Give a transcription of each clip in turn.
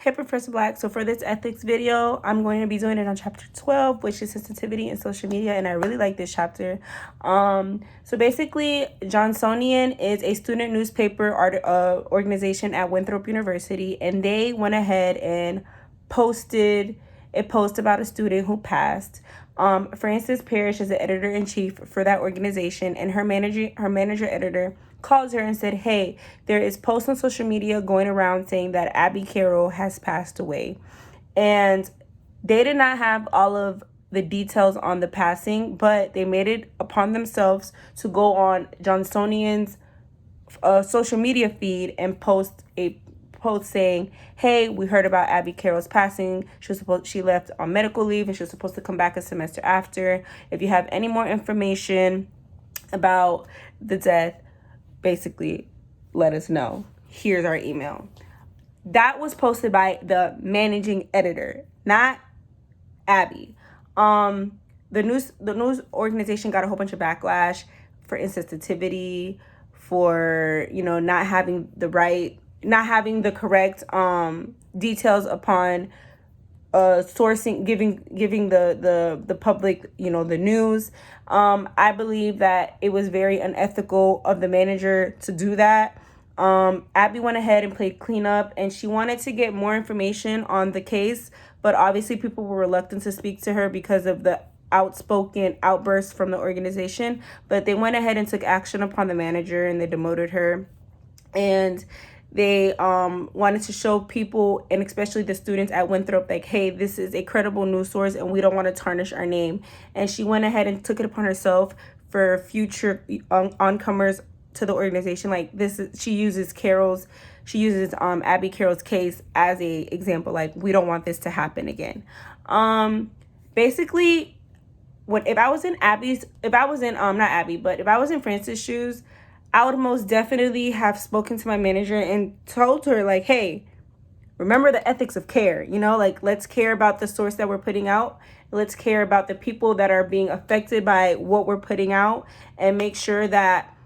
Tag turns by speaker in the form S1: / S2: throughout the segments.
S1: Hey Professor Black, so for this ethics video, I'm going to be doing it on chapter 12, which is sensitivity in social media, and I really like this chapter. So basically, Johnsonian is a student newspaper organization at Winthrop University, and they went ahead and posted a post about a student who passed. Frances Parrish is the editor-in-chief for that organization, and her manager editor called her and said, hey, there is posts on social media going around saying that Abby Carroll has passed away. And they did not have all of the details on the passing, but they made it upon themselves to go on Johnsonian's social media feed and post a post saying, hey, we heard about Abby Carroll's passing. She left on medical leave and she was supposed to come back a semester after. If you have any more information about the death, basically let us know. Here's our email. That was posted by the managing editor, not Abby. The news organization got a whole bunch of backlash for insensitivity, for not having the correct details upon sourcing, giving the public the news. I believe that it was very unethical of the manager to do that. Abby went ahead and played cleanup, and she wanted to get more information on the case, but obviously people were reluctant to speak to her because of the outspoken outbursts from the organization. But they went ahead and took action upon the manager, and they demoted her. And they wanted to show people, and especially the students at Winthrop, like, hey, this is a credible news source and we don't want to tarnish our name. And she went ahead and took it upon herself for future oncomers to the organization. Like, she uses Abby Carroll's case as a example. Like, we don't want this to happen again. Basically, if I was in Frances' shoes, I would most definitely have spoken to my manager and told her, like, hey, remember the ethics of care, like, let's care about the source that we're putting out. Let's care about the people that are being affected by what we're putting out, and make sure that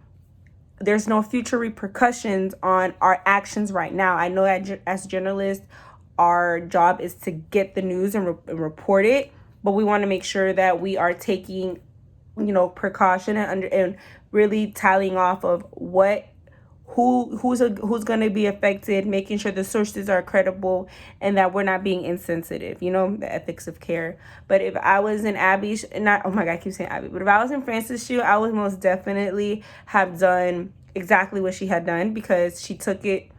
S1: there's no future repercussions on our actions right now. I know that as journalists, our job is to get the news and report it, but we want to make sure that we are taking precaution and really tallying off of who's going to be affected, making sure the sources are credible and that we're not being insensitive, the ethics of care. She if I was in Abby's, not, oh my God, I keep saying Abby, but if I was in Frances' shoe, I would most definitely have done exactly what she had done, because she did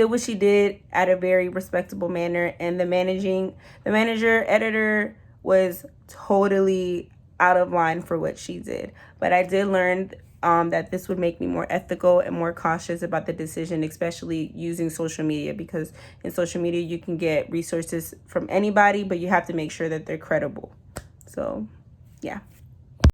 S1: what she did at a very respectable manner, and the manager editor was totally out of line for what she did. But I did learn that this would make me more ethical and more cautious about the decision, especially using social media, because in social media you can get resources from anybody, but you have to make sure that they're credible. So yeah.